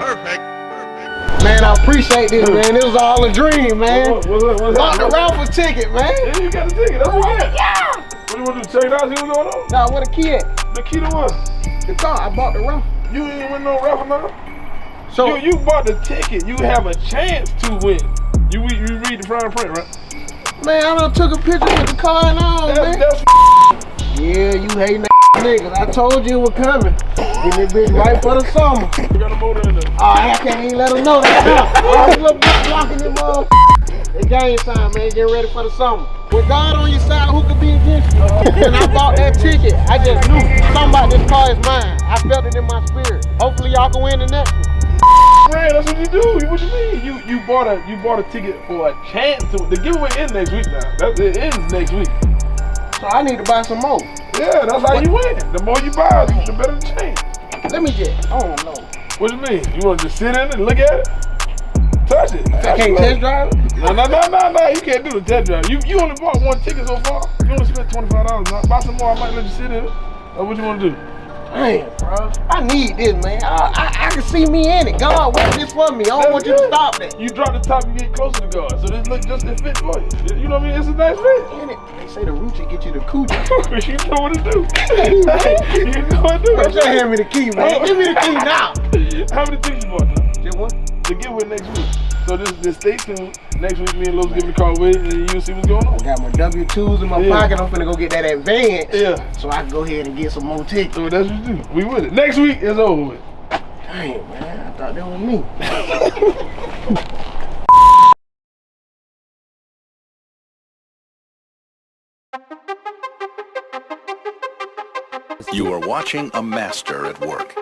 Perfect. Man, I appreciate this, man. It was all a dream, man. What's Bought the up? raffle ticket, man. Yeah, you got the ticket. That's what you got. Yeah. What do you want to do? Check it out, see what's going on? Nah, where the key at? The key to what? The car. I bought the raffle. You ain't win no raffle now. So You bought the ticket. You have a chance to win. You read the fine print, right? man, I done took a picture with the car and all, man. That's Yeah, you hating that niggas. I told you it was coming. Get this bitch right for the summer. you got a motor in there. Oh, I can't even let them know that. All these little bitch blocking them motherfuckers. It's game time, man. Get ready for the summer. With God on your side, who could be against you? When I bought that ticket, I just knew something about this car is mine. I felt it in my spirit. Hopefully y'all can win the next one. Man, that's what you do. What you mean? You bought a ticket for a chance to. The giveaway ends next week now. It ends next week. So I need to buy some more. Yeah, that's how you win. The more you buy, the better the change. Let me just, I don't know. What you mean? You want to just sit in it and look at it? Touch it. I can't test drive it? No. You can't do the test drive. You only bought one ticket so far. You only spent $25. Now, buy some more. I might let you sit in it. What you want to do? Damn, bro. I need this, man. I can see me in it. God, what's this for me? I don't want you to stop that. You drop the top, you get closer to God. So this look just a fit for you. You know what I mean? It's a nice fit. In it. They say the Rucci get you the coochie. You know what to do. You know what to do. Bro, just hand me the key, man. Give me the key now. How many tickets you bought now? Just one. The giveaway next week. So just stay tuned. Next week, me and Los give the car away, and you'll see what's going on. I got my W-2s in my pocket. I'm finna go get that advance. Yeah. So I can go ahead and get some more tickets. So that's what you do. We with it. Next week is over with. Damn, man. I thought that was me. You are watching a master at work.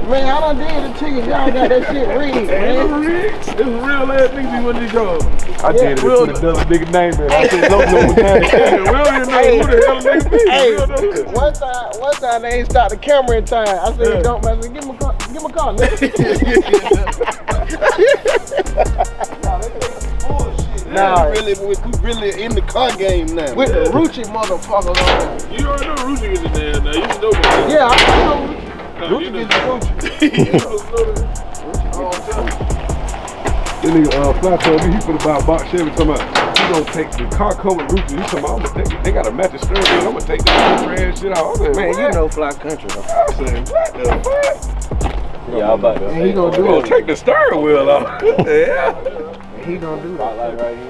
Man, I done did the tickets. Y'all got that shit rigged, man. It's real ass niggas be what they call. I did it. Will another nigga name it. I said, don't know what that is. Will didn't know who the hell niggas be. Hey, one time they ain't stopped the camera in time. I said, Donkmaster, give him a call, Nah, we really in the car game now. with the Rucci motherfuckers on it. You already know Rucci is in there now. You know that. Yeah, I know. Rucci Rucci gets This nigga Fly told me he finna buy a box Chevy talking about he gonna take the car covered Rucci. He talking about I'm gonna take, they got a matching steering wheel. I'm gonna take the red shit out. I said, Man, what? you know Fly Country though. I said, what the fuck? Yeah, I'm about to And he gonna do Gonna it. take the steering wheel out. Yeah. He gonna do that. right here.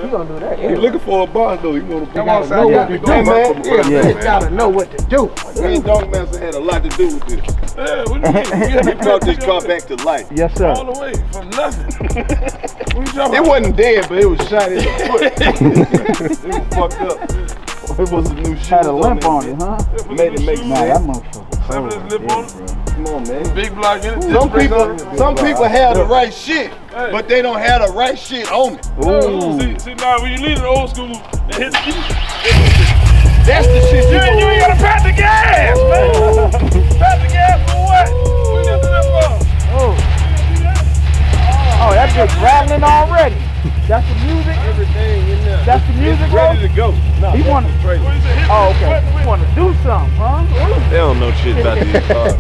He gonna do that. He looking for a boss though. He wanna be Gotta know what to do, man. Yeah, you gotta know what to do. Me and Donkmaster had a lot to do with this. Yeah, what you mean? We brought this car back to life. Yes, sir. All the way from nothing. What you talking It about? wasn't dead, but it was shot in the foot. It was fucked up. It was a new shit. Had a limp on it, huh? Made it make Nah, that sense. motherfucker. Have this lip on it? Come on, man. Bigblock in it? Some people have the right shit, but they don't have the right shit on it. See, now when you leave the old school and hit the key, That's the shit you ain't gotta pat the gas, man. Pat the gas for what? What you got to that for? Oh, that just rattling already. That's the music. everything in there. That's the music, Ready to go. No, He wanna. What you say, hit Oh, the okay. button with- You wanna do something, huh? They don't know shit about these cars.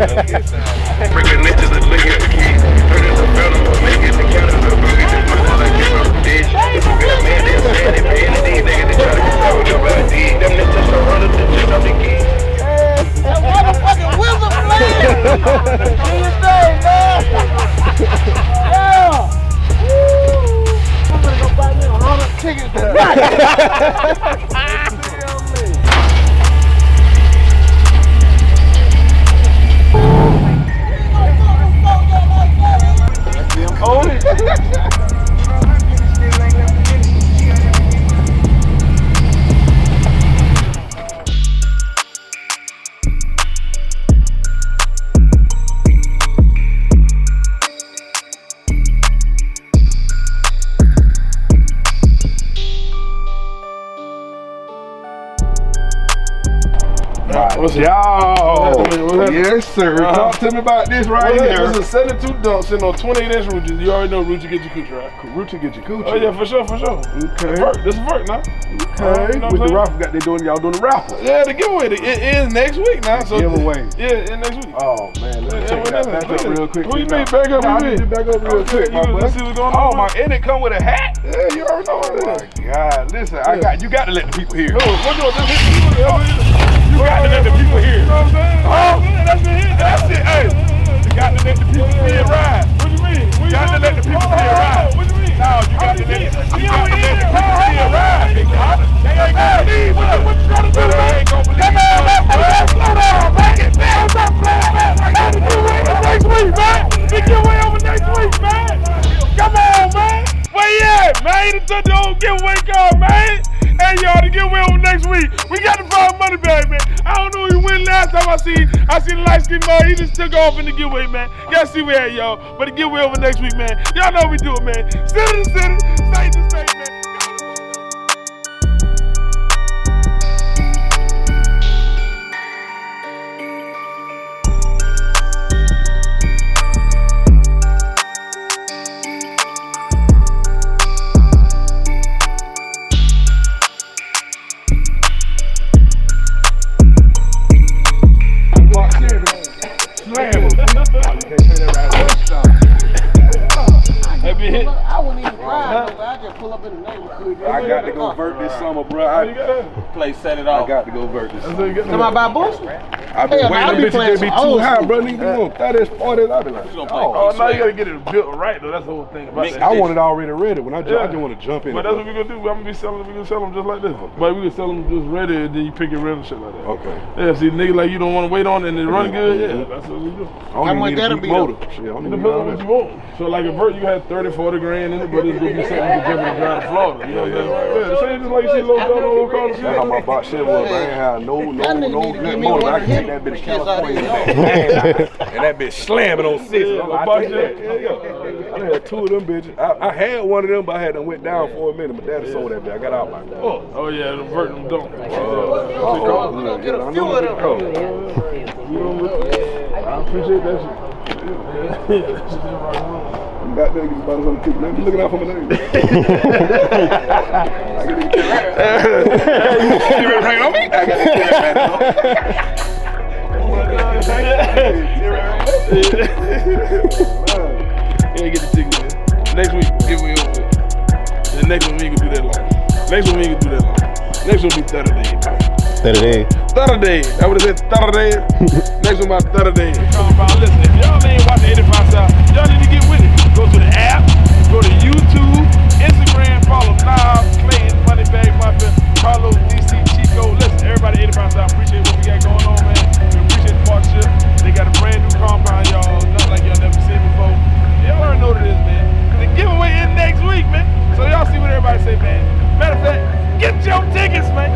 Freaking niggas that look at the keys. Heard it's a battle, but make it the counter. The boogie just my like give up the bitch. If you got a man, they saying they paying the these niggas that try to get out your body. Them niggas just run up the just off the key. That motherfucking whistle playing. Do your thing, man. Yeah. Woo. I'm gonna go buy me 100 tickets tonight. Y'all. Yes, sir. Talk to me about this right here. This is a 72 dunk sitting on 28-inch Rucci. You already know Rucci get your coochie, right? Rucci get your coochie. Oh yeah, for sure, for sure. Okay. This is vert now. Okay. You know With what the I'm raffle, y'all doing the raffle. Yeah, the giveaway. It ends next week now. So Giveaway. Yeah, it next week. Oh man, let's check that back up real quick. Who you mean back up? I need to back up real quick, my boy. Let's see what's going Oh on. my, and it come with a hat? Yeah, you already know what it is. Oh my God, listen, you got to let the people hear. No, what you just hit? You got to let the people hear. You know what I'm saying? Oh, that's the hit. That's it, hey. You got to let the people see it ride. What you mean? You got to let the people see it ride. What you mean? No, you got to let the people see it ride. They ain't gonna believe it. What you trying to do, man? They ain't gonna believe it. Slow down, man. Stop playing, man. I got to do it next week, man. The giveaway over next week, man. Come on, man. Where you at, man? You done took the old giveaway card, man. Hey, y'all, the giveaway over next week. We got the find Moneybagg, man. I don't know who win last time I seen the light skin man. He just took off in the giveaway, man. Y'all see where at, y'all. But the giveaway over next week, man. Y'all know we do it, man. City to city, state to state, man. I wouldn't even ride, but I just pull up in the neighborhood. I got to go vert this summer, bro. Play set it I off. got to go vert this summer. Come on, buy boost? I've been Hell, I waiting be on bitches playing to be some too old high, school. bro. Nigga, you want 30s, 40s, I be like, Oh, now you gotta get it built right, though. That's the whole thing about that. I want it already ready. When I just want to jump in. But that's what we're gonna do. I'm gonna be selling them. We're gonna sell them just like this. But we can sell them just ready, and then you pick it ready and shit like that. Okay. Yeah, see, nigga, like you don't want to wait on it and it run good. Yeah, that's what we do. How much that'll be, motor. Shit, I don't It need depends on what you want. So like a vert, you had 30, 40 grand in it, but it's gonna be something you can jump in and drive to Florida. You know what I'm saying? Yeah, the same just like you see low down on low car. That's how my box shit was. I ain't have no That nigga need to good give me motor. one I of can't take that bitch to California and that bitch slamming on 6. I take that. I done had 2 of them bitches. I had one of them, but I had them went down for a minute. My daddy sold that bitch. I got out like that. Oh yeah, them vertin' don't. Get a few of them. I appreciate that shit. I'm got there get about 100 people. Man, be looking out for my name. You ready to hang on me? I got Yeah, get the ticket, man. Next week, giveaway over with. The next one we ain't gonna do that long. Next one we ain't gonna do that long. Next one will be 30 days. 30 days. 30 days. I would have said 30 days. Next one about 30 days. Listen, if y'all ain't watching 85 South, y'all need to get with it. Go to the app, go to YouTube, Instagram, follow Knob, Clayton, Moneybagg, Mafia, Karlous, DC, Chico. Listen, everybody 85 South, appreciate what we got going on, man. We appreciate the partnership. They got a brand new compound, y'all. Nothing like y'all never seen before. Y'all already know what it is, man. The giveaway is next week, man. So y'all see what everybody say, man. Matter of fact, get your tickets, man.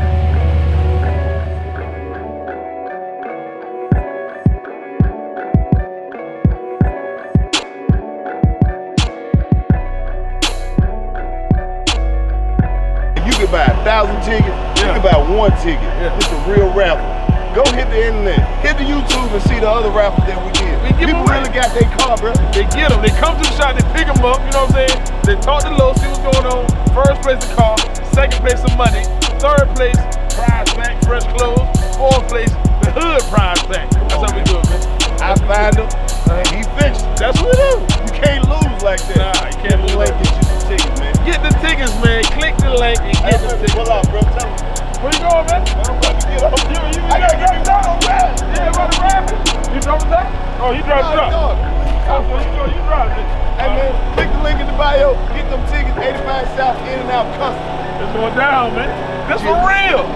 You can buy 1,000 tickets, you can buy 1 ticket. It's a real raffle. Go hit the internet, hit the YouTube and see the other raffles that we did. People really got their car, bro. They get them, they come to the shop, they pick them up, you know what I'm saying? They talk to Low, see what's going on. First place, the car. Second place, the money. Third place, prize pack, fresh clothes. Fourth place, the hood prize pack. That's how we do it, man. I find him, and he fixed it. That's what it is. You can't lose like that. Nah, you can't lose like like that. Get you some tickets, man. Get the tickets, man. Click the link and get the tickets. Pull out, bro. Tell him. Where you going, man? I'm about to get off. I gotta get me down on that. Yeah, about to ride it. You drove the truck? Oh, you drive the truck. Oh, so you drive it. Hey, man, click the link in the bio. Get them tickets, 85 South, in and out custom. It's going down, man. This for real.